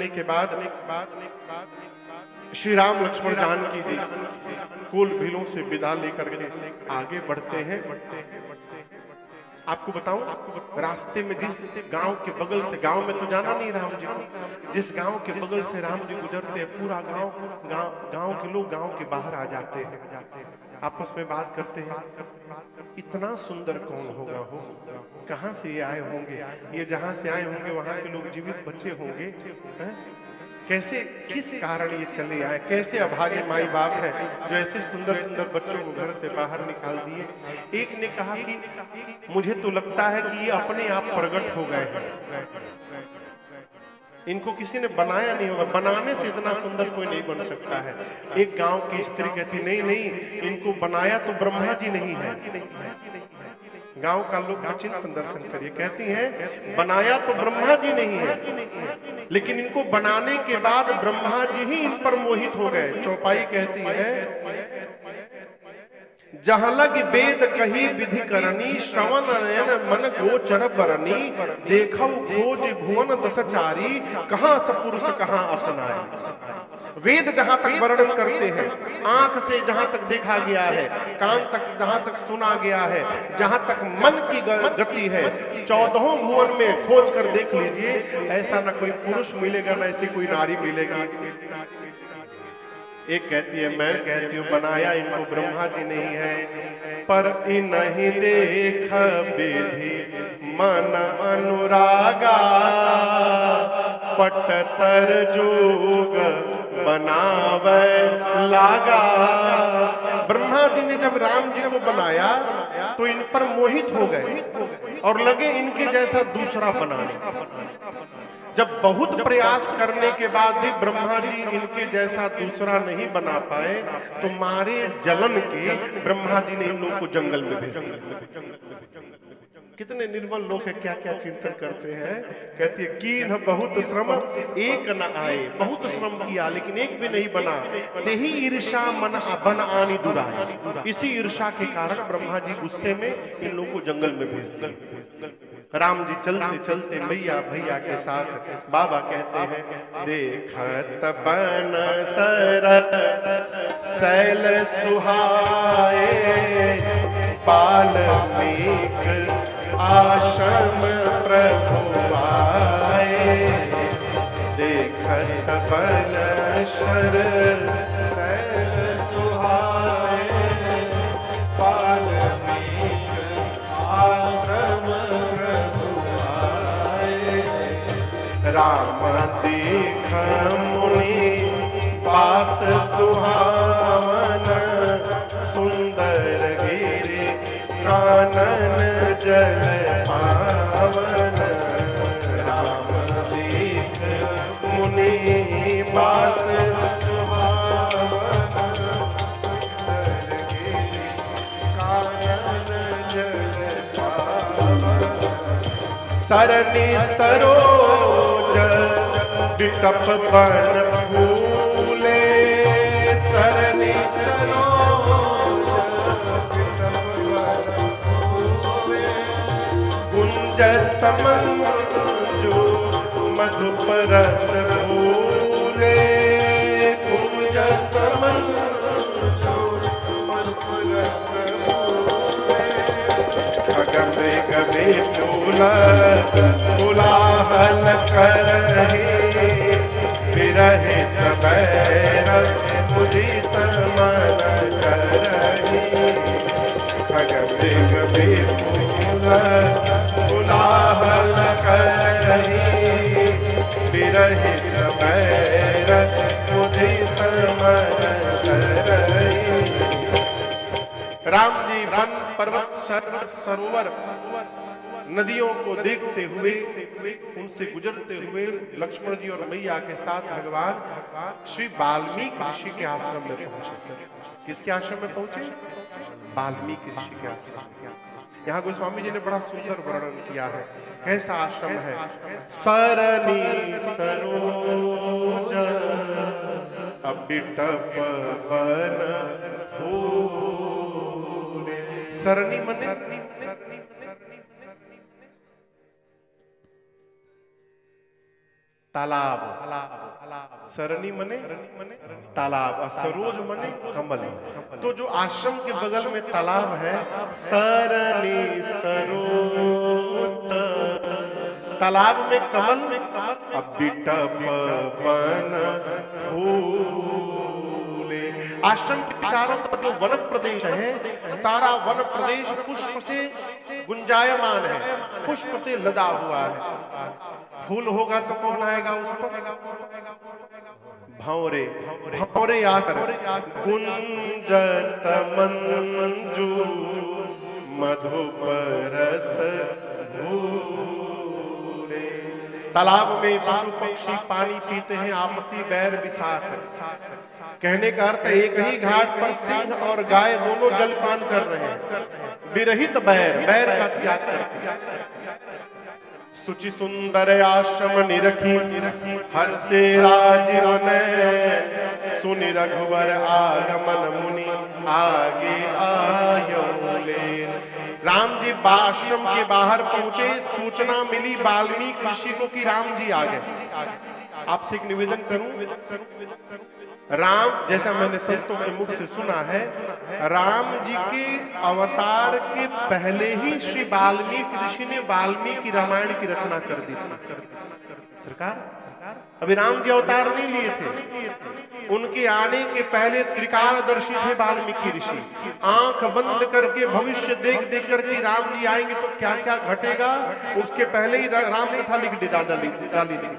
करने के बाद श्री राम लक्ष्मण जानकी जी कुल भीलों से विदा लेकर के आगे बढ़ते हैं। आपको बताऊं, रास्ते में जिस गांव के बगल से, गांव में तो जाना नहीं राम जी को, जिस गांव के बगल से राम जी गुजरते हैं, पूरा गांव के लोग गांव के बाहर आ जाते हैं, आपस में बात करते हैं, इतना सुंदर कौन होगा हो, कहां से ये आए होंगे, ये जहां से आए होंगे वहां के लोग जीवित बच्चे होंगे, कैसे, किस कारण ये चले आए, कैसे अभागे माई बाप है जो ऐसे सुंदर सुंदर बच्चों को घर से बाहर निकाल दिए। एक ने कहा कि मुझे तो लगता है कि ये अपने आप प्रकट हो गए हैं, इनको किसी ने बनाया नहीं होगा, बनाने से इतना सुंदर कोई नहीं बन सकता है। एक गांव की स्त्री कहती नहीं नहीं, इनको बनाया तो ब्रह्मा जी नहीं है। गांव का लोग चिंतन दर्शन करिए, कहती हैं बनाया तो ब्रह्मा जी नहीं है, लेकिन इनको बनाने के बाद ब्रह्मा जी ही इन पर मोहित हो गए। चौपाई कहती है जहां लग वेद कही विधि करनी, श्रवण नयन मन गोचर बरनी, देखो खोज भुवन दसचारी, कहां सपुरुष कहां असनारी। वेद जहां तक वर्णन करते हैं, आंख से जहां तक देखा गया है, कान तक जहां तक सुना गया है, जहां तक मन की गति है, 14 भुवन में खोज कर देख लीजिए, ऐसा ना कोई पुरुष मिलेगा ना ऐसी कोई नारी मिलेगी। एक कहती है, मैं कहती हूँ बनाया इनको ब्रह्मा जी नहीं है, पर इन्हीं देख विधि मन अनुरागा, पटतर जोग बनावे लागा। ब्रह्मा जी ने जब राम जी को बनाया तो इन पर मोहित हो गए और लगे इनके जैसा दूसरा बनाने। जब बहुत प्रयास करने के बाद भी ब्रह्मा जी इनके जैसा दूसरा नहीं बना पाए तो मारे जलन के ब्रह्मा जी ने इन लोगों को जंगल में भेज दिया। कितने निर्मल लोग हैं, क्या क्या चिंतन करते हैं। कहती है कि न बहुत श्रम एक न आए, बहुत श्रम किया लेकिन एक भी नहीं बना, ते ही ईर्षा मन बन आनी दुराई। इसी ईर्षा के कारण ब्रह्मा जी गुस्से में इन लोगों को जंगल में भेज दिया। राम जी चलते चलते मैया भैया के साथ बाबा कहते हैं देखत बन सरत शैल सुहाए, बाल्मीक आश्रम प्रभु आए, देखत बन शरत शैल सुहाए, बाल्मीक आश्रम राम दीख मुनि पास सुहावन, सुंदर गिरि कानन जल पावन। राम दीख मुनि पास सुहावन, सुंदर गिरि कानन जल पावन। सरनी सरोज विकप बन फूले, सरनी सरोज विकप बन फूले, गुंजत मंजू मधुप रस भूले, गुंजत मंजू मधुप रस भूले। गगन गगन चूला कोलाहल करहि, विरहि सबैर मुदित मन करहि। गगन गगन चूला कोलाहल करहि, विरहि सबैर मुदित मन करहि। राम जी वन पर्वत सरोवर नदियों को देखते हुए, उनसे गुजरते हुए लक्ष्मण जी और मैया के साथ भगवान श्री वाल्मीकि ऋषि के आश्रम में पहुंचे। किसके आश्रम में पहुंचे? वाल्मीकि ऋषि के आश्रम। यहाँ गोस्वामी जी ने बड़ा सुंदर वर्णन किया है। कैसा आश्रम है? सरनी सरोज अबिटप बन फूले। सरनी मने तालाब, सरणी मने तालाब, सरोज मने कमल। तो जो आश्रम के बगल में तालाब है, सरणी सरोज, तालाब में कमल, अब बिटप बन फूले। आश्रम के चारों तरफ जो वन प्रदेश है, सारा वन प्रदेश पुष्प से गुंजायमान है, पुष्प से लदा हुआ है। फूल होगा तो कौन आएगा उस पर? भंवरे, भंवरे आकर गुंजत मंजू मधुप रस भूरे। तालाब में पशु पक्षी पानी पीते हैं, आपसी बैर विशाख। कहने का अर्थ एक ही घाट पर सिंह और गाय दोनों जलपान कर रहे हैं, विरहित बैर, बैर का त्याग करके। सुचि सुंदर आश्रम निरखी, हर से राजीवन, सुनि रघुवर आगमन मुनि आगे आयोले। राम जी आश्रम के बाहर पहुंचे, सूचना मिली वाल्मीकि ऋषि को कि राम जी आ गए। आपसे एक निवेदन करूं, राम, जैसा मैंने संतों के मुख से सुना है, राम जी के अवतार के पहले ही श्री वाल्मीकि ऋषि ने वाल्मीकि रामायण की रचना कर दी थी। सरकार, अभी राम जी अवतार नहीं लिए थे, उनके आने के पहले त्रिकालदर्शी थे वाल्मीकि ऋषि। आंख बंद करके भविष्य देख देख करके राम जी आएंगे तो क्या क्या घटेगा, उसके पहले ही राम कथा लिख डाली थी।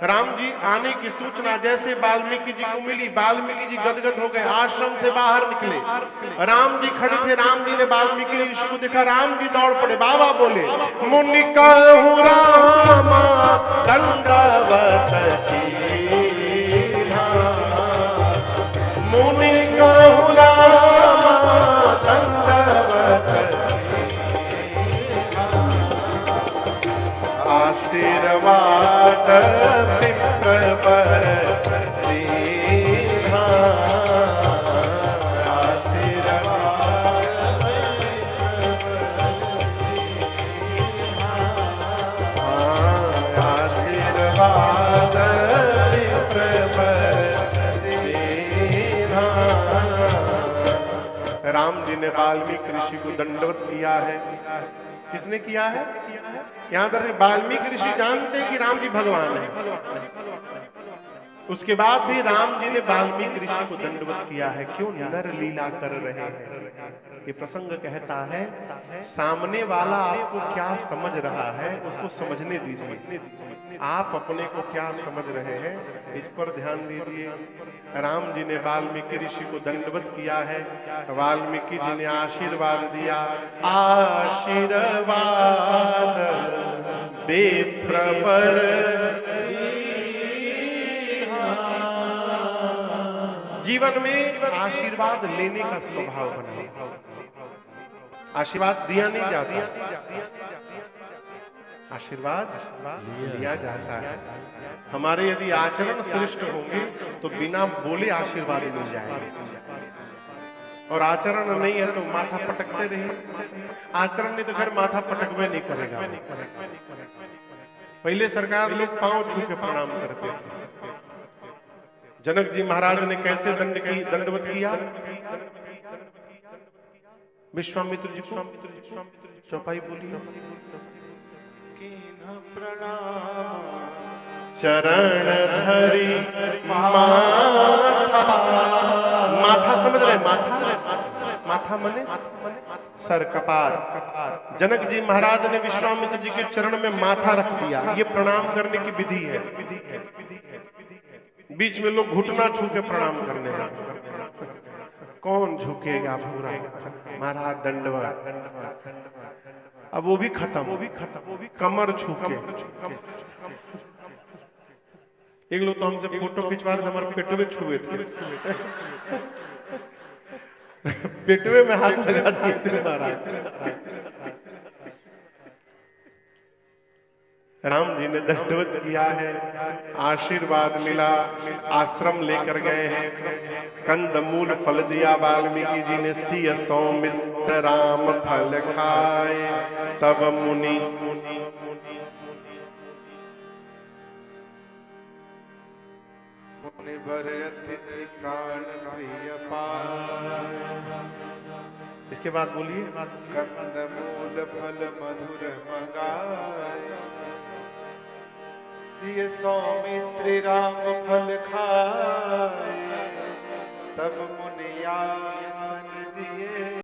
राम जी आने की सूचना जैसे वाल्मीकि जी को मिली, वाल्मीकि जी गदगद हो गए, आश्रम से बाहर निकले। राम जी खड़े थे, राम जी ने वाल्मीकि ऋषि को देखा, राम जी दौड़ पड़े। बाबा बोले, मुनि कहूँ रामा दंडवत कीन्हा, मुनि कहूँ रामा दंडवत कीन्हा, आशीर्वाद राम जी ने वाल्मीकि ऋषि को दंडवत किया है। किसने किया है? यहां तक वाल्मीकि ऋषि जानते हैं कि राम जी भगवान है, उसके बाद भी राम जी ने वाल्मीकि ऋषि को दंडवत किया है। क्यों? नर लीला कर रहे हैं। ये प्रसंग कहता है, सामने वाला आपको क्या समझ रहा है उसको समझने दीजिए, आप अपने को क्या समझ रहे हैं इस पर ध्यान दीजिए। राम जी ने वाल्मीकि ऋषि को दंडवत किया है, वाल्मीकि जी ने आशीर्वाद दिया। आशीर्वाद बेप्रवर जीवन में आशीर्वाद लेने का स्वभाव बनाए। आशीर्वाद दिया नहीं जाता, आशीर्वाद लिया जाता है। हमारे यदि आचरण श्रेष्ठ होंगे तो बिना बोले आशीर्वाद मिल जाएगा, और आचरण नहीं है तो माथा पटकते रहिए। आचरण नहीं तो फिर माथा पटकवे नहीं करेगा। पहले सरकार लोग पांव छू के प्रणाम करते थे। जनक जी महाराज ने कैसे दंडवत किया? विश्वामित्र जी को चौपाई बोली, चरण धरी माथा, माथा समझ रहे? माथा मने सर, कपार। जनक जी महाराज ने विश्वामित्र जी के चरण में माथा रख दिया। ये प्रणाम करने की विधि है। बीच में लोग घुटना छू के प्रणाम करने जाते, कौन झुकेगा पूरा? महाराज दंडवत। अब वो भी खत्म, कमर छू के। एक लोग तो हमसे फोटो खिंचवा रहे थे, हमारे पेटवे छुए थे। पेटवे में हाथ लगा दिए महाराज। राम जी ने दंडवत किया है, आशीर्वाद मिला, आश्रम लेकर गए हैं, कंद मूल फल दिया वाल्मीकि जी ने। सिय सौमित्र राम फल खाए, तब मुनि मुनि बर अतिथि प्राण प्रिय पाय। इसके बाद बोलिए, कंद मूल फल मधुर मंगाए, सिय सौमित्र राम फल खा